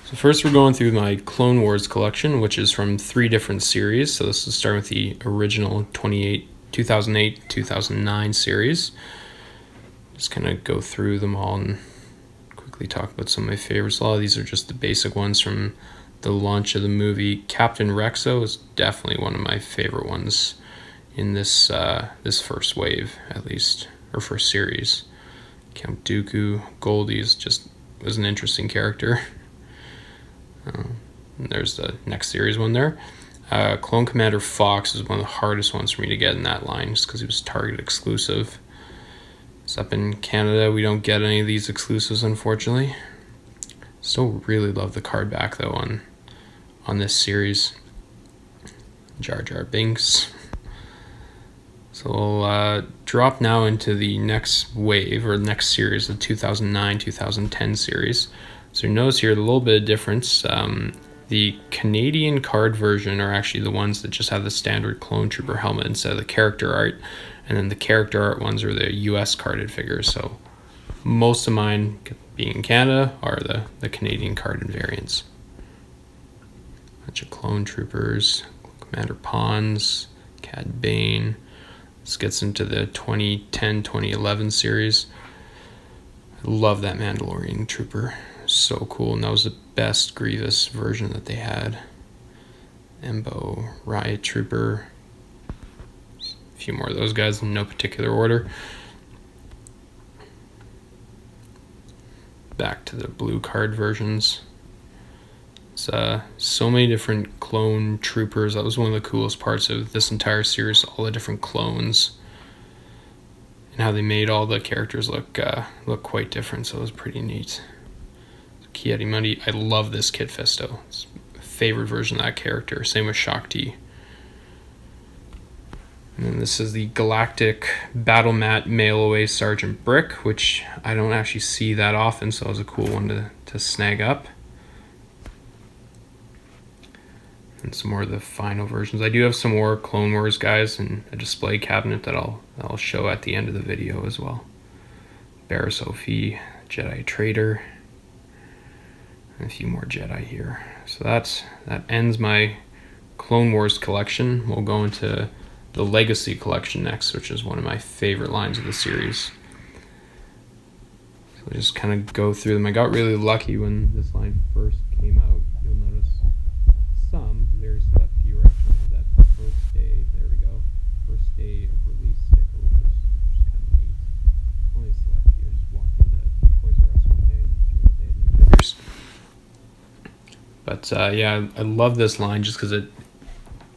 So first we're going through my Clone Wars collection, which is from 3 different series. So this is starting with the original 2008, 2009 series. Just kind of go through them all and quickly talk about some of my favorites. A lot of these are just the basic ones from the launch of the movie. Captain Rexo is definitely one of my favorite ones in this this first wave, at least, or first series. Count Dooku, Goldie was an interesting character. There's the next series one there. Clone Commander Fox is one of the hardest ones for me to get in that line, just because he was Target exclusive. So up in Canada, we don't get any of these exclusives, unfortunately. Still really love the card back though on this series. Jar Jar Binks. So we'll drop now into the next wave, or next series, the 2009-2010 series. So you notice here a little bit of difference. The Canadian card version are actually the ones that just have the standard Clone Trooper helmet instead of the character art. And then the character art ones are the US carded figures. So most of mine, being in Canada, are the Canadian carded variants. Bunch of Clone Troopers, Commander Pons, Cad Bane. This gets into the 2010-2011 series. I love that Mandalorian Trooper. So cool, and that was the best Grievous version that they had. Embo, Riot Trooper. A few more of those guys in no particular order. Back to the blue card versions. It's so many different clone troopers. That was one of the coolest parts of this entire series, all the different clones and how they made all the characters look quite different, so it was pretty neat. Ki-Adi-Mundi, I love this Kit Fisto. It's my favorite version of that character. Same with Shaak Ti. And then this is the Galactic Battle Mat Mail Away Sergeant Brick, which I don't actually see that often, so it was a cool one to snag up. And some more of the final versions. I do have some more Clone Wars guys in a display cabinet that I'll show at the end of the video as well. Barriss Offee, Jedi Traitor, and a few more Jedi here. So that ends my Clone Wars collection. We'll go into the Legacy collection next, which is one of my favorite lines of the series. So we'll just kind of go through them. I got really lucky when this line first came out. You'll notice some very select few actually have that first day. There we go. First day of release sticker, which is kind of neat. Only a select few. I just walked into Toys R Us one day and they had new figures. But yeah, I love this line just because it's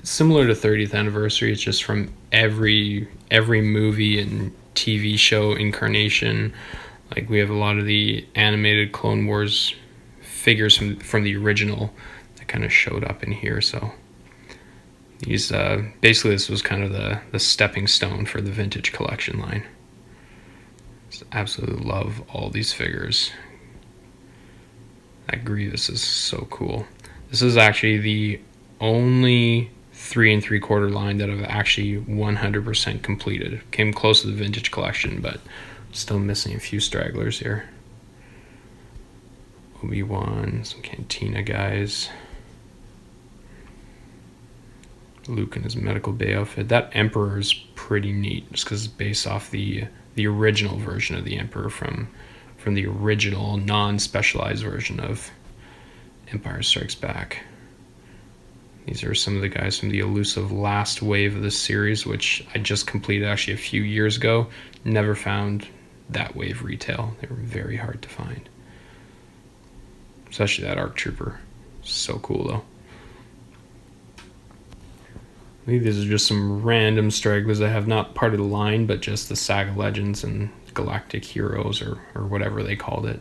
similar to 30th Anniversary. It's just from every movie and TV show incarnation. Like we have a lot of the animated Clone Wars figures from the original that kind of showed up in here. So these basically this was kind of the stepping stone for the vintage collection line. Just absolutely love all these figures. That Grievous is so cool. This is actually the only 3 3/4 line that I've actually 100% completed. Came close to the vintage collection, but still missing a few stragglers here. Obi-Wan, some Cantina guys. Luke in his medical bay outfit. That Emperor is pretty neat, just because it's based off the original version of the Emperor from the original non-specialized version of Empire Strikes Back. These are some of the guys from the elusive last wave of this series, which I just completed actually a few years ago. Never found that wave retail. They were very hard to find. Especially that ARC Trooper. So cool though. I think these are just some random stragglers that have not part of the line, but just the Saga Legends and Galactic Heroes or whatever they called it.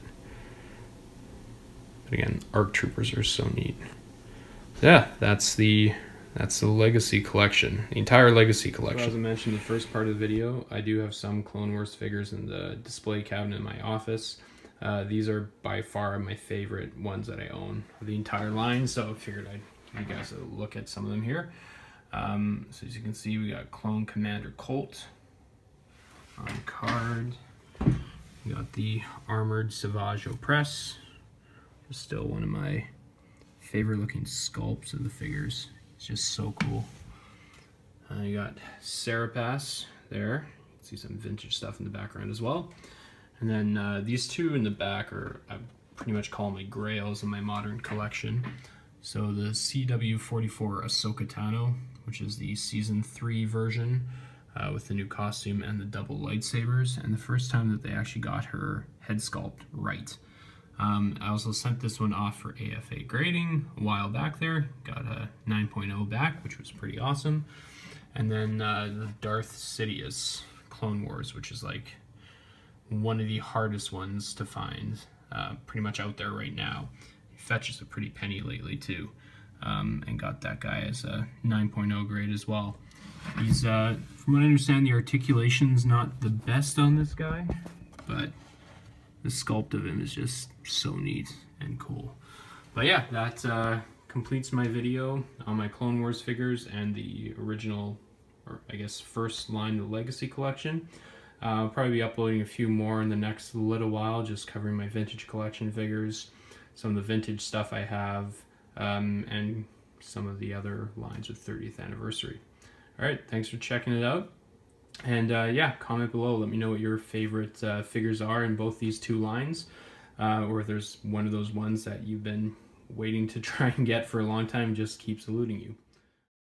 But again, ARC Troopers are so neat. Yeah, that's the Legacy collection, the entire Legacy collection. So as I mentioned in the first part of the video, I do have some Clone Wars figures in the display cabinet in my office. These are by far my favorite ones that I own of the entire line, so I figured I'd give you guys a look at some of them here. So as you can see, we got Clone Commander Colt on card. We got the Armored Savage Opress, Still one of my favorite looking sculpts of the figures. It's just so cool. You got Sarapass there. You can see some vintage stuff in the background as well. And then these two in the back are, I pretty much call my grails in my modern collection. So the CW44 Ahsoka Tano, which is the season 3 version with the new costume and the double lightsabers, and the first time that they actually got her head sculpt right. I also sent this one off for AFA grading a while back there. Got a 9.0 back, which was pretty awesome. And then the Darth Sidious Clone Wars, which is like one of the hardest ones to find pretty much out there right now. He fetches a pretty penny lately too. And got that guy as a 9.0 grade as well. He's, from what I understand, the articulation's not the best on this guy, but the sculpt of him is just so neat and cool. But yeah, that completes my video on my Clone Wars figures and the original, or I guess first line of the Legacy collection. I'll probably be uploading a few more in the next little while, just covering my vintage collection figures, some of the vintage stuff I have, and some of the other lines with 30th anniversary. Alright, thanks for checking it out. And yeah, comment below, let me know what your favorite figures are in both these two lines, or if there's one of those ones that you've been waiting to try and get for a long time just keeps eluding you.